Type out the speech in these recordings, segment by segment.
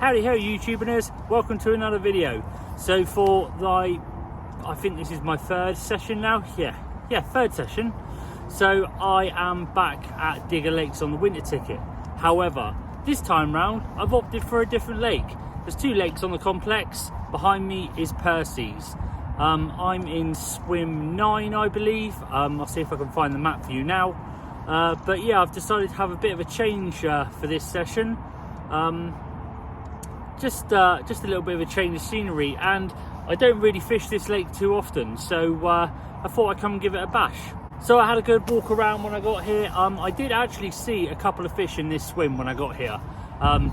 Howdy ho YouTubers, welcome to another video. So for I think this is my third session now, yeah, third session. So I am back at Digger Lakes on the winter ticket. However, this time round I've opted for a different lake. There's two lakes on the complex. Behind me is Percy's. I'm in swim 9 I believe. I'll see if I can find the map for you now. But yeah, I've decided to have a bit of a change for this session. Just a little bit of a change of scenery, and I don't really fish this lake too often, so I thought I'd come and give it a bash. So I had a good walk around when I got here. I did actually see a couple of fish in this swim when I got here,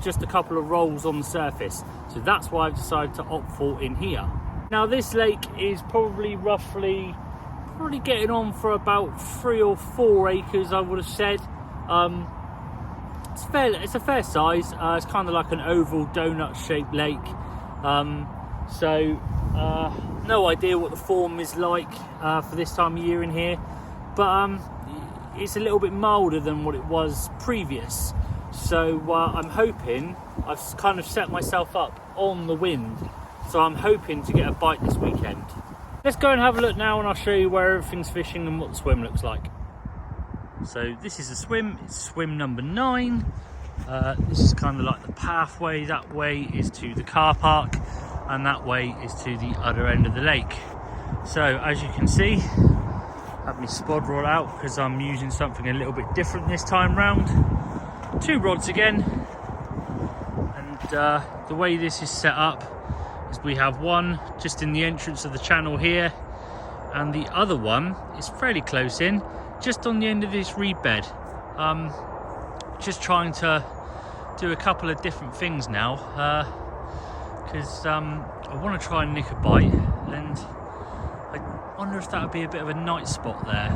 just a couple of rolls on the surface, so that's why I've decided to opt for in here. Now this lake is probably roughly getting on for about 3 or 4 acres, I would have said. It's a fair size. It's kind of like an oval donut shaped lake. No idea what the form is like for this time of year in here, but it's a little bit milder than what it was previous. So I'm hoping, I've kind of set myself up on the wind, so I'm hoping to get a bite this weekend. Let's go and have a look now, and I'll show you where everything's fishing and what the swim looks like. So this is a swim, it's swim number 9. This is kind of like the pathway. That way is to the car park, and that way is to the other end of the lake. So as you can see, I have my spod rod out because I'm using something a little bit different this time round. 2 rods again, and the way this is set up is we have one just in the entrance of the channel here, and the other one is fairly close in, just on the end of this reed bed. Just trying to do a couple of different things now, because I want to try and nick a bite, and I wonder if that would be a bit of a night spot there,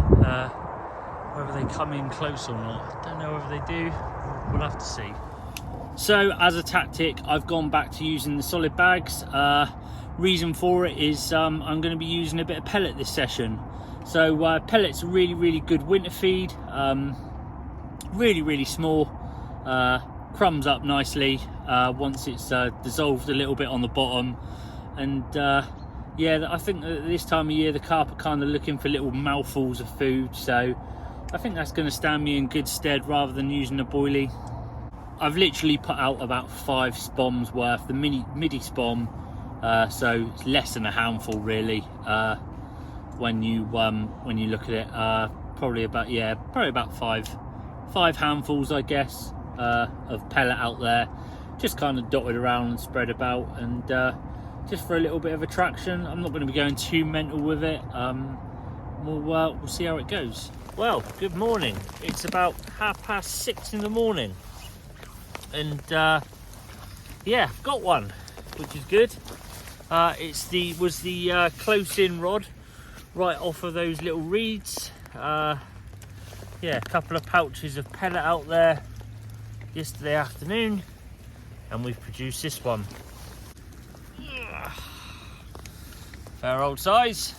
whether they come in close or not. I don't know whether they do, we'll have to see. So as a tactic, I've gone back to using the solid bags. Reason for it is I'm going to be using a bit of pellet this session. So pellet's a really good winter feed, really small, crumbs up nicely once it's dissolved a little bit on the bottom. And yeah, I think that this time of year the carp are kind of looking for little mouthfuls of food, so I think that's going to stand me in good stead rather than using a boilie. I've literally put out about 5 spoms worth, the midi spom, so it's less than a handful really. When you look at it, probably about five handfuls, I guess, of pellet out there, just kind of dotted around and spread about, and just for a little bit of attraction. I'm not going to be going too mental with it. We'll see how it goes. Well, good morning. It's about 6:30 in the morning, and yeah, got one, which is good. It was the close-in rod, right off of those little reeds. Yeah, a couple of pouches of pellet out there yesterday afternoon, and we've produced this one. Fair old size,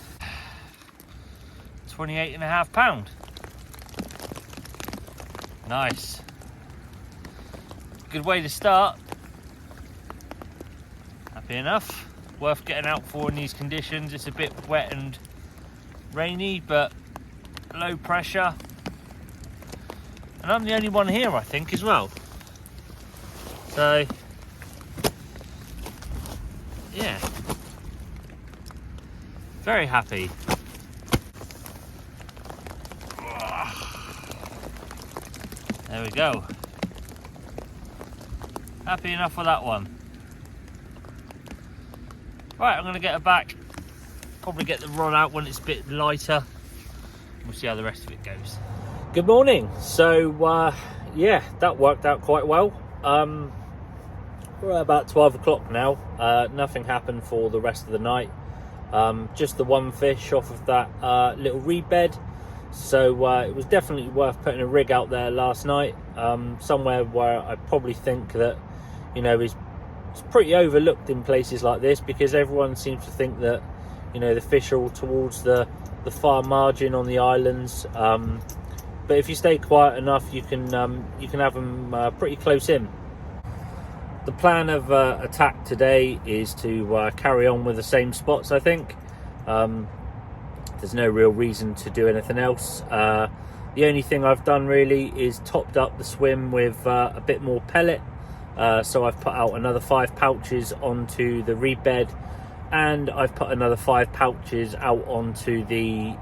28.5 pound. Nice. Good way to start. Happy enough. Worth getting out for in these conditions. It's a bit wet and rainy, but low pressure, and I'm the only one here I think as well, so yeah, very happy. There we go, happy enough with that one. Right, I'm going to get her back, probably get the rod out when it's a bit lighter. We'll see how the rest of it goes. Good morning. So yeah, that worked out quite well. We're at about 12 o'clock now. Nothing happened for the rest of the night. Just the one fish off of that little reed bed. So it was definitely worth putting a rig out there last night, somewhere where I probably think that, you know, is pretty overlooked in places like this, because everyone seems to think that, you know, the fish are all towards the far margin on the islands, but if you stay quiet enough, you can have them pretty close in. the plan of attack today is to carry on with the same spots, I think. There's no real reason to do anything else. The only thing I've done really is topped up the swim with a bit more pellet. So I've put out another 5 pouches onto the reed bed, and I've put another 5 pouches out onto the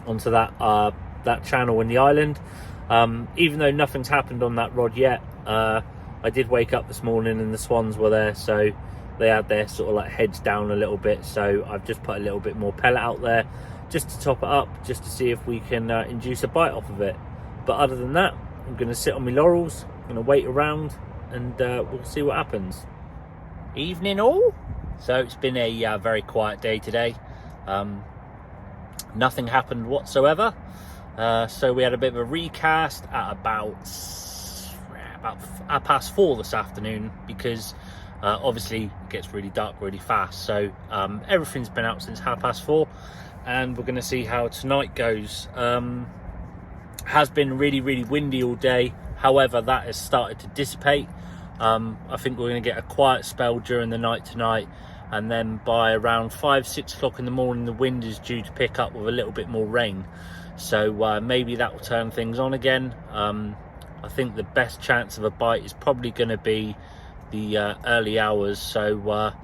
onto that channel in the island. Even though nothing's happened on that rod yet, I did wake up this morning and the swans were there, so they had their sort of like heads down a little bit. So I've just put a little bit more pellet out there just to top it up, just to see if we can induce a bite off of it. But other than that, I'm going to sit on my laurels, I'm going to wait around, and we'll see what happens. Evening all. So it's been a very quiet day today. Nothing happened whatsoever. So we had a bit of a recast at about 4:30 this afternoon, because obviously it gets really dark really fast. So everything's been out since 4:30, and we're going to see how tonight goes. Has been really windy all day. However, that has started to dissipate. I think we're going to get a quiet spell during the night tonight, and then by around 5-6 o'clock in the morning the wind is due to pick up with a little bit more rain. So maybe that will turn things on again. I think the best chance of a bite is probably going to be the early hours. So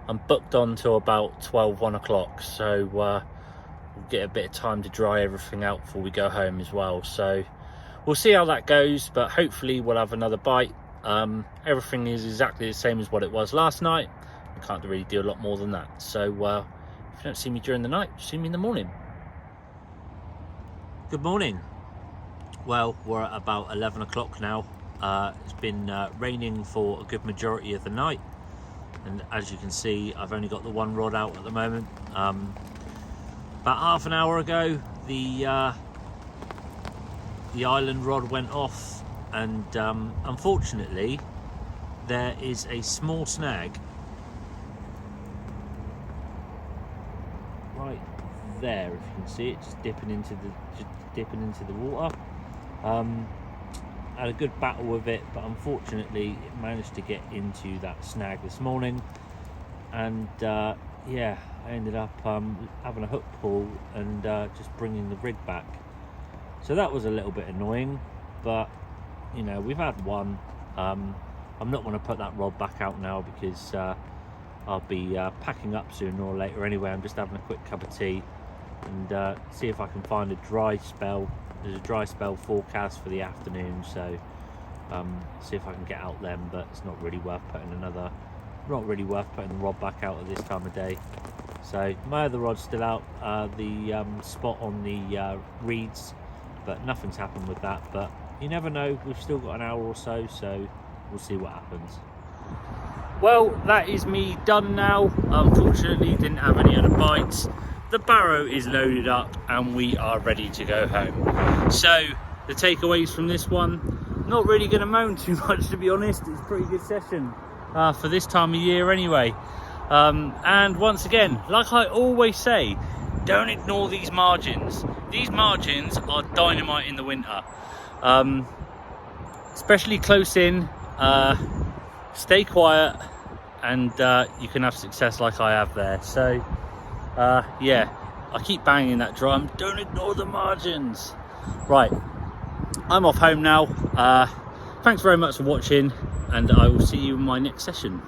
I'm booked on till about 1 o'clock. So we'll get a bit of time to dry everything out before we go home as well. So we'll see how that goes, but hopefully we'll have another bite. Everything is exactly the same as what it was last night. I can't really do a lot more than that. So if you don't see me during the night, see me in the morning. Good morning. Well, we're at about 11 o'clock now. It's been raining for a good majority of the night, and as you can see, I've only got the one rod out at the moment. About half an hour ago, the island rod went off, and unfortunately there is a small snag right there, if you can see it, just dipping into the water. Had a good battle with it, but unfortunately it managed to get into that snag this morning, and yeah, I ended up having a hook pull and just bringing the rig back. So that was a little bit annoying, but you know, we've had one. I'm not going to put that rod back out now, because I'll be packing up sooner or later anyway. I'm just having a quick cup of tea and see if I can find a dry spell. There's a dry spell forecast for the afternoon, so see if I can get out then. But it's not really worth putting the rod back out at this time of day. So my other rod's still out, the spot on the reeds, but nothing's happened with that. But you never know, we've still got an hour or so, so we'll see what happens. Well, that is me done now. Unfortunately, didn't have any other bites. The barrow is loaded up and we are ready to go home. So the takeaways from this one, not really going to moan too much, to be honest. It's a pretty good session for this time of year anyway. And once again, like I always say, don't ignore these margins. These margins are dynamite in the winter, especially close in. Stay quiet, and you can have success like I have there. So yeah, I keep banging that drum, don't ignore the margins. Right, I'm off home now. Thanks very much for watching, and I will see you in my next session.